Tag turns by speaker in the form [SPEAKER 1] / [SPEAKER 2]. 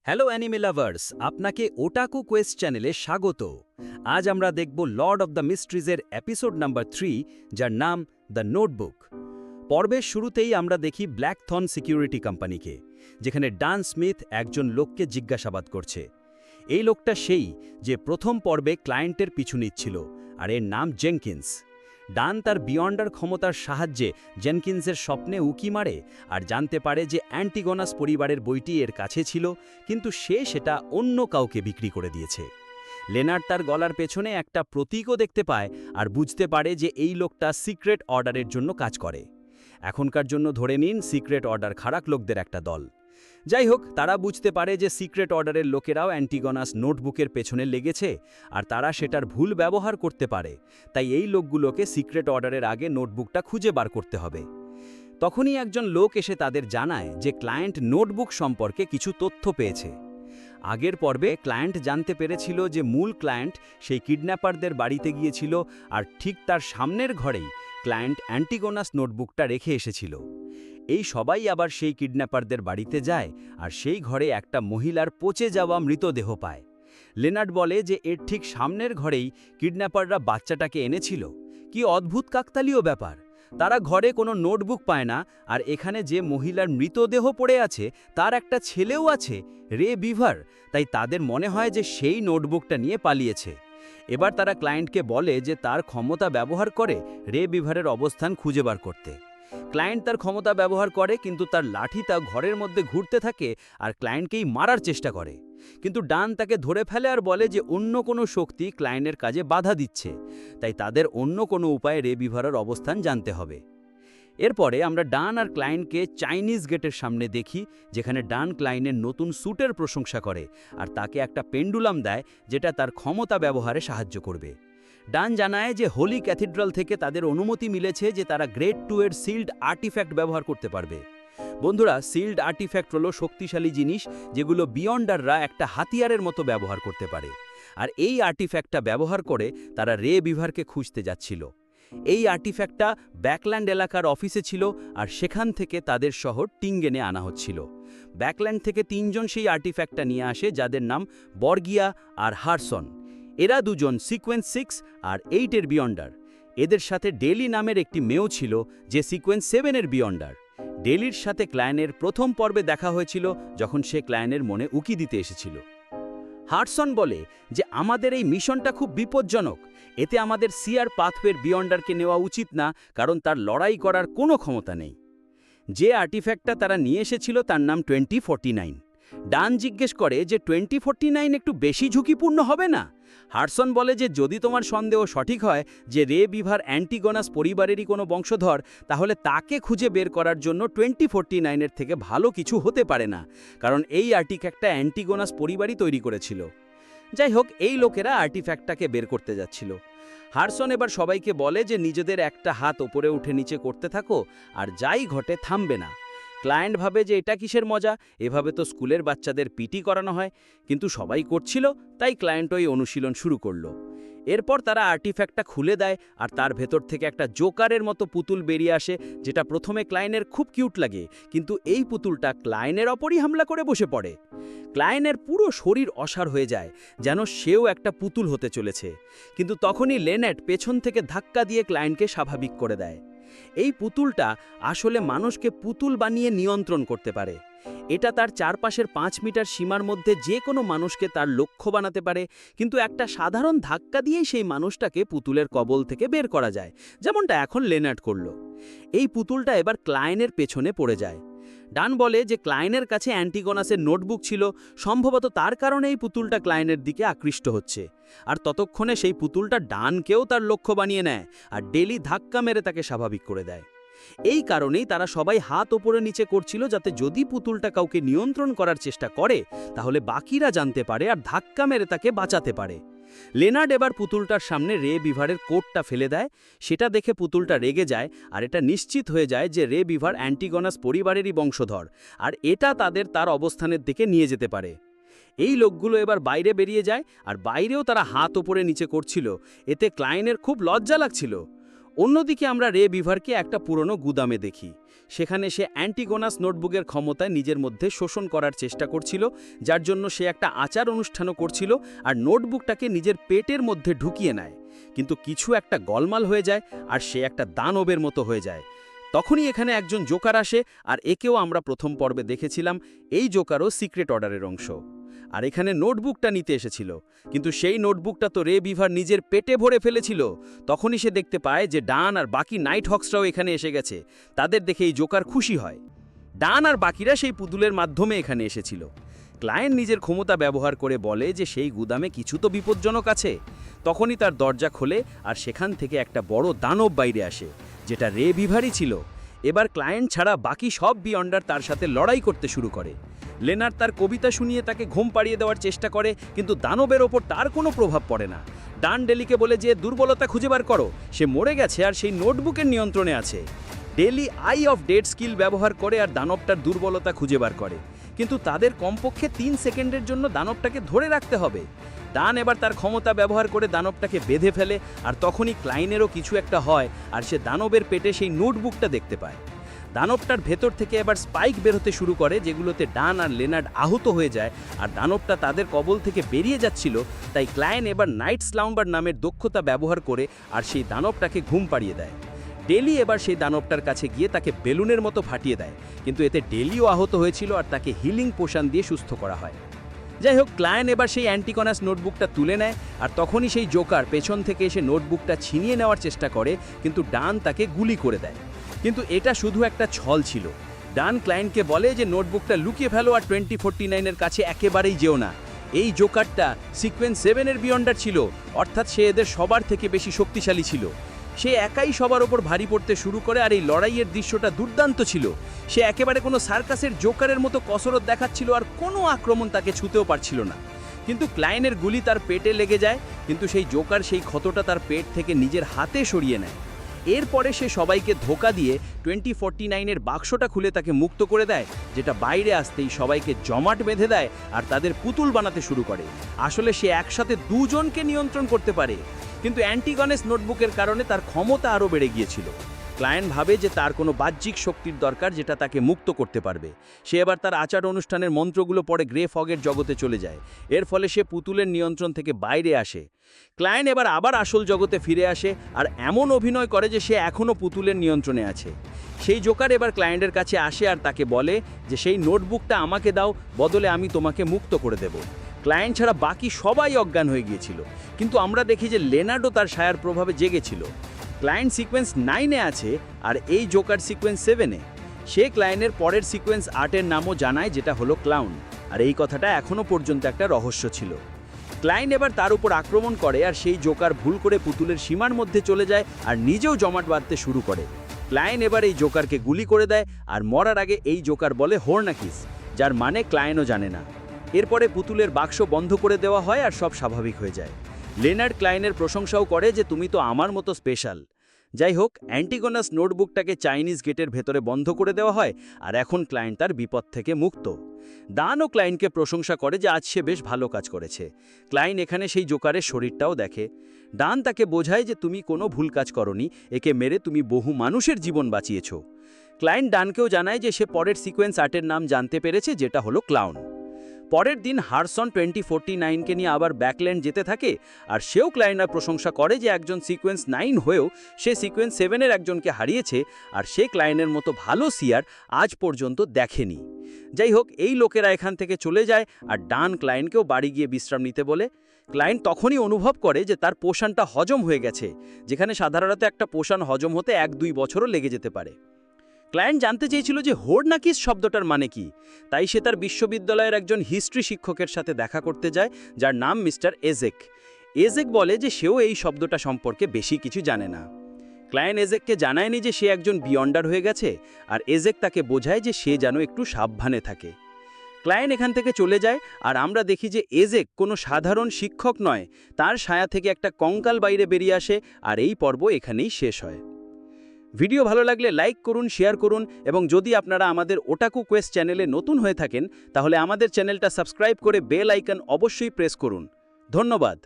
[SPEAKER 1] Hello anime lovers, আপনাকে ওটাকু Quest চ্যানেলে স্বাগত। আজ আমরা দেখব লর্ড অব দ্য মিস্ট্রিজের এপিসোড নাম্বার 3, যার নাম দ্য নোটবুক। পর্বের শুরুতেই আমরা দেখি ব্ল্যাকথর্ন সিকিউরিটি কোম্পানিকে, যেখানে ডান স্মিথ একজন লোককে জিজ্ঞাসাবাদ করছে। এই লোকটা সেই যে প্রথম পর্বে ক্লায়েন্টের পিছু নিচ্ছিল, আর এর নাম জেনকিন্স। ডান তার বিয়ন্ডার ক্ষমতার সাহায্যে জেনকিন্সের স্বপ্নে উকি মারে আর জানতে পারে যে অ্যান্টিগোনাস পরিবারের বইটি এর কাছে ছিল, কিন্তু সে সেটা অন্য কাউকে বিক্রি করে দিয়েছে। লেনার্ড তার গলার পেছনে একটা প্রতীকও দেখতে পায় আর বুঝতে পারে যে এই লোকটা সিক্রেট অর্ডারের জন্য কাজ করে। এখনকার জন্য ধরে নিন সিক্রেট অর্ডার খারাপ লোকদের একটা দল। যাই হোক, তারা বুঝতে পারে যে সিক্রেট অর্ডারের লোকেরাও অ্যান্টিগোনাস নোটবুকের পেছনে লেগেছে আর তারা সেটার ভুল ব্যবহার করতে পারে। তাই এই লোকগুলোকে সিক্রেট অর্ডারের আগে নোটবুকটা খুঁজে বার করতে হবে। তখনই একজন লোক এসে তাদের জানায় যে ক্লায়েন্ট নোটবুক সম্পর্কে কিছু তথ্য পেয়েছে। আগের পর্বে ক্লায়েন্ট জানতে পেরেছিল যে মূল ক্লায়েন্ট সেই কিডন্যাপারদের বাড়িতে গিয়েছিল, আর ঠিক তার সামনের ঘরেই ক্লায়েন্ট অ্যান্টিগোনাস নোটবুকটা রেখে এসেছিল। এই সবাই আবার সেই কিডন্যাপারদের বাড়িতে যায় আর সেই ঘরে একটা মহিলার পচে যাওয়া মৃতদেহ পায়। লেনার্ড বলে যে এর ঠিক সামনের ঘরেই কিডন্যাপাররা বাচ্চাটাকে এনেছিল। কি অদ্ভুত কাকতালীয় ব্যাপার! তারা ঘরে কোনো নোটবুক পায় না, আর এখানে যে মহিলার মৃতদেহ পড়ে আছে তার একটা ছেলেও আছে, রে বিভার। তাই তাদের মনে হয় যে সেই নোটবুকটা নিয়ে পালিয়েছে। এবার তারা ক্লায়েন্টকে বলে যে তার ক্ষমতা ব্যবহার করে রে বিভারের অবস্থান খুঁজে বার করতে। ক্লায়েন্ট তার ক্ষমতা ব্যবহার করে, কিন্তু তার লাঠিটা ঘরের মধ্যে ঘুরতে থাকে আর ক্লায়েন্টকেই মারার চেষ্টা করে। কিন্তু ডান তাকে ধরে ফেলে আর বলে যে অন্য কোনো শক্তি ক্লায়েন্টের কাজে বাধা দিচ্ছে, তাই তাদের অন্য কোনো উপায়ে রে বিভারের অবস্থান জানতে হবে। এরপরে আমরা ডান আর ক্লায়েন্টকে চাইনিজ গেটের সামনে দেখি, যেখানে ডান ক্লায়েন্টের নতুন স্যুটের প্রশংসা করে আর তাকে একটা পেন্ডুলাম দেয়, যেটা তার ক্ষমতা ব্যবহারে সাহায্য করবে। ডান জানায় যে হোলি ক্যাথিড্রাল থেকে তাদের অনুমতি মিলেছে যে তারা গ্রেড 2 এর সিল্ড আর্টিফ্যাক্ট ব্যবহার করতে পারবে। বন্ধুরা, সিল্ড আর্টিফ্যাক্ট হলো শক্তিশালী জিনিস যেগুলো বিয়ন্ডাররা একটা হাতিয়ারের মতো ব্যবহার করতে পারে, আর এই আর্টিফ্যাক্টটা ব্যবহার করে তারা রে বিভারকে খুঁজতে যাচ্ছিল। এই আর্টিফ্যাক্টটা ব্যাকল্যান্ড এলাকার অফিসে ছিল, আর সেখান থেকে তাদের শহর টিঙ্গেনে আনা হচ্ছিল। ব্যাকল্যান্ড থেকে 3 জন সেই আর্টিফ্যাক্টটা নিয়ে আসে, যাদের নাম বর্গিয়া আর হারসন। এরা দুজন সিকোয়েন্স 6 আর 8 এর বিয়ন্ডার। এদের সাথে ডেলি নামের একটি মেয়েও ছিল, যে সিকোয়েন্স 7 এর বিয়ন্ডার। ডেলির সাথে ক্লায়েন্টের প্রথম পর্বে দেখা হয়েছিল, যখন সে ক্লায়েন্টের মনে উকি দিতে এসেছিল। হারসন বলে যে আমাদের এই মিশনটা খুব বিপজ্জনক, এতে আমাদের সিআর পাথওয়ের বিয়ন্ডারকে নেওয়া উচিত না, কারণ তার লড়াই করার কোনো ক্ষমতা নেই। যে আর্টিফ্যাক্টটা তারা নিয়ে এসেছিল তার নাম 2049। ডান জিজ্ঞেস করে যে 2049 একটু বেশি ঝুঁকিপূর্ণ হবে না? হারসন বলে যে যদি তোমার সন্দেহ সঠিক হয় যে রে বিভার অ্যান্টিগোনাস পরিবারেরই কোনো বংশধর, তাহলে তাকে খুঁজে বের করার জন্য 2049-এর থেকে ভালো কিছু হতে পারে না, কারণ এই আর্টিফ্যাক্টটা অ্যান্টিগোনাস পরিবারই তৈরি করেছিল। যাই হোক, এই লোকেরা আর্টিফ্যাক্টটাকে বের করতে যাচ্ছিল। হারসন এবার সবাইকে বলে যে নিজেদের একটা হাত ওপরে উঠে নিচে করতে থাকো, আর যাই ঘটে থামবে না। ক্লায়েন্ট ভাবে যে এটা কিসের মজা, এভাবে তো স্কুলের বাচ্চাদের পিটি করানো হয়, কিন্তু সবাই করছিল, তাই ক্লায়েন্ট ওই অনুশীলন শুরু করলো। এরপর তারা আর্টিফ্যাক্টটা খুলে দেয়, আর তার ভেতর থেকে একটা জোকারের মতো পুতুল বেরিয়ে আসে, যেটা প্রথমে ক্লায়েন্টের খুব কিউট লাগে, কিন্তু এই পুতুলটা ক্লায়েন্টের ওপরই হামলা করে বসে পড়ে। ক্লায়েন্টের পুরো শরীর অসাড় হয়ে যায়, যেন সেও একটা পুতুল হতে চলেছে। কিন্তু তখনই লেনেট পেছন থেকে ধাক্কা দিয়ে ক্লায়েন্টকে স্বাভাবিক করে দেয়। এই পুতুলটা আসলে মানুষকে পুতুল বানিয়ে নিয়ন্ত্রণ করতে পারে। এটা তার চারপাশের 5 মিটার সীমার মধ্যে যে কোনো মানুষকে তার লক্ষ্য বানাতে পারে, কিন্তু একটা সাধারণ ধাক্কা দিয়েই সেই মানুষটাকে পুতুলের কবল থেকে বের করা যায়, যেমনটা এখন লেনার্ড করল। এই পুতুলটা এবার ক্লায়েন্টের পেছনে পড়ে যায়। ডান বলে যে ক্লায়েন্টের কাছে অ্যান্টিগোনাসের নোটবুক ছিল, সম্ভবত তার কারণে এই পুতুলটা ক্লায়েন্টের দিকে আকৃষ্ট হচ্ছে। আর ততক্ষণে সেই পুতুলটা ডানকেও তার লক্ষ্য বানিয়ে নেয়, আর ডেলি ধাক্কা মেরে তাকে স্বাভাবিক করে দেয়। এই কারণেই তারা সবাই হাত ওপরে নিচে করছিল, যাতে যদি পুতুলটা কাউকে নিয়ন্ত্রণ করার চেষ্টা করে তাহলে বাকিরা জানতে পারে আর ধাক্কা মেরে তাকে বাঁচাতে পারে। লেনার্ড এবার পুতুলটার সামনে রে বিভারের কোটটা ফেলে দেয়। সেটা দেখে পুতুলটা রেগে যায়, আর এটা নিশ্চিত হয়ে যায় যে রে বিভার অ্যান্টিগোনাস পরিবারেরই বংশধর, আর এটা তার অবস্থানের দিকে নিয়ে যেতে পারে। এই লোকগুলো এবার বাইরে বেরিয়ে যায়, আর বাইরেও তারা হাত ওপরে নিচে করছিল। এতে ক্লায়েন্টের খুব লজ্জা লাগছিল। অন্যদিকে আমরা রে বিভারকে একটা পুরনো গুদামে দেখি। সেখানে সে অ্যান্টিগোনাস নোটবুকের ক্ষমতায় নিজের মধ্যে শোষণ করার চেষ্টা করছিল, যার জন্য সে একটা আচার অনুষ্ঠানও করছিল আর নোটবুকটাকে নিজের পেটের মধ্যে ঢুকিয়ে নেয়। কিন্তু কিছু একটা গোলমাল হয়ে যায় আর সে একটা দানবের মতো হয়ে যায়। তখনই এখানে একজন জোকার আসে, আর একেও আমরা প্রথম পর্বে দেখেছিলাম। এই জোকারও সিক্রেট অর্ডারের অংশ, আর এখানে নোটবুকটা নিতে এসেছিল। কিন্তু সেই নোটবুকটা তো রে বিভার নিজের পেটে ভরে ফেলেছিল। তখনই সে দেখতে পায় যে ডান আর বাকি নাইট হক্সরাও এখানে এসে গেছে। তাদের দেখে এই জোকার খুশি হয়। ডান আর বাকিরা সেই পুতুলের মাধ্যমে এখানে এসেছিল। ক্লায়েন্ট নিজের ক্ষমতা ব্যবহার করে বলে যে সেই গুদামে কিছু তো বিপজ্জনক আছে। তখনই তার দরজা খোলে আর সেখান থেকে একটা বড় দানব বাইরে আসে, যেটা রে বিভারই ছিল। এবার ক্লায়েন্ট ছাড়া বাকি সব বিয়ন্ডার তার সাথে লড়াই করতে শুরু করে। লেনার তার কবিতা শুনিয়ে তাকে ঘুম পাড়িয়ে দেওয়ার চেষ্টা করে, কিন্তু দানবের ওপর তার কোনো প্রভাব পড়ে না। ডান ডেলিকে বলে যে দুর্বলতা খুঁজে বার করো, সে মরে গেছে আর সেই নোটবুকের নিয়ন্ত্রণে আছে। Daily I of dead skill ব্যবহার করে আর দানবটার দুর্বলতা খুঁজে বার করে, কিন্তু তাদের কমপক্ষে 3 সেকেন্ডের জন্য দানবটাকে ধরে রাখতে হবে। ডান এবার তার ক্ষমতা ব্যবহার করে দানবটাকে বেঁধে ফেলে, আর তখনই ক্লাইনেরও কিছু একটা হয় আর সে দানবের পেটে সেই নোটবুকটা দেখতে পায়। দানবটার ভেতর থেকে এবার স্পাইক বেরোতে শুরু করে, যেগুলোতে ডান আর লেনার্ড আহত হয়ে যায়, আর দানবটা তাদের কবল থেকে বেরিয়ে যাচ্ছিল। তাই ক্লায়েন এবার নাইট স্লাম্বার নামের দক্ষতা ব্যবহার করে আর সেই দানবটাকে ঘুম পাড়িয়ে দেয়। ডেলি এবার সেই দানবটার কাছে গিয়ে তাকে বেলুনের মতো ফাটিয়ে দেয়, কিন্তু এতে ডেলিও আহত হয়েছিল আর তাকে হিলিং পোশন দিয়ে সুস্থ করা হয়। যাই হোক, ক্লায়েন এবার সেই অ্যান্টিকোনাস নোটবুকটা তুলে নেয়, আর তখনই সেই জোকার পেছন থেকে এসে নোটবুকটা ছিনিয়ে নেওয়ার চেষ্টা করে, কিন্তু ডান তাকে গুলি করে দেয়। কিন্তু এটা শুধু একটা ছল ছিল। ডান ক্লায়েন্টকে বলে যে নোটবুকটা লুকিয়ে ফেলো আর 2049-এর কাছে একেবারেই যেও না। এই জোকারটা সিকোয়েন্স 7-এর বিয়ন্ডার ছিল, অর্থাৎ সে এদের সবার থেকে বেশি শক্তিশালী ছিল। সে একাই সবার ওপর ভারী পড়তে শুরু করে, আর এই লড়াইয়ের দৃশ্যটা দুর্দান্ত ছিল। সে একেবারে কোনো সার্কাসের জোকারের মতো কসরত দেখাচ্ছিল, আর কোনো আক্রমণ তাকে ছুঁতেও পারছিল না। কিন্তু ক্লায়েন্টের গুলি তার পেটে লেগে যায়, কিন্তু সেই জোকার সেই ক্ষতটা তার পেট থেকে নিজের হাতে সরিয়ে নেয়। এরপরে সে সবাইকে ধোঁকা দিয়ে 2049-এর বাক্সটা খুলে তাকে মুক্ত করে দেয়, যেটা বাইরে আসতেই সবাইকে জমাট বেঁধে দেয় আর তাদের পুতুল বানাতে শুরু করে। আসলে সে একসাথে দুজনকে নিয়ন্ত্রণ করতে পারে, কিন্তু অ্যান্টিগনেস নোটবুকের কারণে তার ক্ষমতা আরও বেড়ে গিয়েছিল। ক্লায়েন্ট ভাবে যে তার কোনো বাহ্যিক শক্তির দরকার, যেটা তাকে মুক্ত করতে পারবে। সে এবার তার আচার অনুষ্ঠানের মন্ত্রগুলো পড়ে গ্রে ফগের জগতে চলে যায়। এর ফলে সে পুতুলের নিয়ন্ত্রণ থেকে বাইরে আসে। ক্লায়েন্ট এবার আবার আসল জগতে ফিরে আসে আর এমন অভিনয় করে যে সে এখনও পুতুলের নিয়ন্ত্রণে আছে। সেই জোকার এবার ক্লায়েন্টের কাছে আসে আর তাকে বলে যে সেই নোটবুকটা আমাকে দাও, বদলে আমি তোমাকে মুক্ত করে দেব। ক্লায়েন্ট ছাড়া বাকি সবাই অজ্ঞান হয়ে গিয়েছিল, কিন্তু আমরা দেখি যে লেনার্ডও তার ছায়ার প্রভাবে জেগেছিল। ক্লায়েন্ট সিকোয়েন্স 9-এ আছে আর এই জোকার সিকোয়েন্স 7-এ। সে ক্লায়েন্টের পরের সিকোয়েন্স 8-এর নামও জানায়, যেটা হলো ক্লাউন, আর এই কথাটা এখনও পর্যন্ত একটা রহস্য ছিল। ক্লায়েন্ট এবার তার উপর আক্রমণ করে আর সেই জোকার ভুল করে পুতুলের সীমার মধ্যে চলে যায় আর নিজেও জমাট বাঁধতে শুরু করে। ক্লায়েন্ট এবার এই জোকারকে গুলি করে দেয়, আর মরার আগে এই জোকার বলে হোর্নাকিস, যার মানে ক্লায়েন্টও জানে না। এরপরে পুতুলের বাক্স বন্ধ করে দেওয়া হয় আর সব স্বাভাবিক হয়ে যায়। লেনার্ড ক্লায়েন্টের প্রশংসাও করে যে তুমি তো আমার মতো স্পেশাল। যাই হোক, অ্যান্টিগোনাস নোটবুকটাকে চাইনিজ গেটের ভেতরে বন্ধ করে দেওয়া হয়, আর এখন ক্লায়েন্ট তার বিপদ থেকে মুক্ত। ডানও ক্লায়েন্টকে প্রশংসা করে যে আজ সে বেশ ভালো কাজ করেছে। ক্লায়েন্ট এখানে সেই জোকারের শরীরটাও দেখে। ডান তাকে বোঝায় যে তুমি কোনো ভুল কাজ করনি, একে মেরে তুমি বহু মানুষের জীবন বাঁচিয়েছ। ক্লায়েন্ট ডানকেও জানায় যে সে পরের সিকোয়েন্স 8-এর নাম জানতে পেরেছে, যেটা হলো ক্লাউন। পরের দিন হারসন 2049-কে নিয়ে আবার ব্যাকল্যান্ড যেতে থাকে, আর সেও ক্লায়েন্টের প্রশংসা করে যে একজন সিকোয়েন্স 9 হয়েও সে সিকোয়েন্স 7-এর একজনকে হারিয়েছে, আর সে ক্লায়েন্টের মতো ভালো সিয়ার আজ পর্যন্ত দেখেনি। যাই হোক, এই লোকেরা এখান থেকে চলে যায় আর ডান ক্লায়েন্টকেও বাড়ি গিয়ে বিশ্রাম নিতে বলে। ক্লায়েন্ট তখনই অনুভব করে যে তার পোষণটা হজম হয়ে গেছে, যেখানে সাধারণত একটা পোষণ হজম হতে 1-2 বছরও লেগে যেতে পারে। ক্লায়েন্ট জানতে চেয়েছিল যে হোর্নাকিস শব্দটার মানে কি, তাই সে তার বিশ্ববিদ্যালয়ের একজন হিস্ট্রি শিক্ষকের সাথে দেখা করতে যায়, যার নাম মিস্টার এজেক। এজেক বলে যে সেও এই শব্দটা সম্পর্কে বেশি কিছু জানে না। ক্লায়েন্ট এজেককে জানায়নি যে সে একজন বিয়ন্ডার হয়ে গেছে, আর এজেক তাকে বোঝায় যে সে যেন একটু সাবধানে থাকে। ক্লায়েন্ট এখান থেকে চলে যায়, আর আমরা দেখি যে এজেক কোনো সাধারণ শিক্ষক নয়, তার ছায়া থেকে একটা কঙ্কাল বাইরে বেরিয়ে আসে, আর এই পর্ব এখানেই শেষ হয়। ভিডিও ভালো লাগলে লাইক করুন, শেয়ার করুন, এবং যদি আপনারা আমাদের ওটাকু কোয়েস্ট চ্যানেলে নতুন হয়ে থাকেন, তাহলে আমাদের চ্যানেলটা সাবস্ক্রাইব করে বেল আইকন অবশ্যই প্রেস করুন। ধন্যবাদ।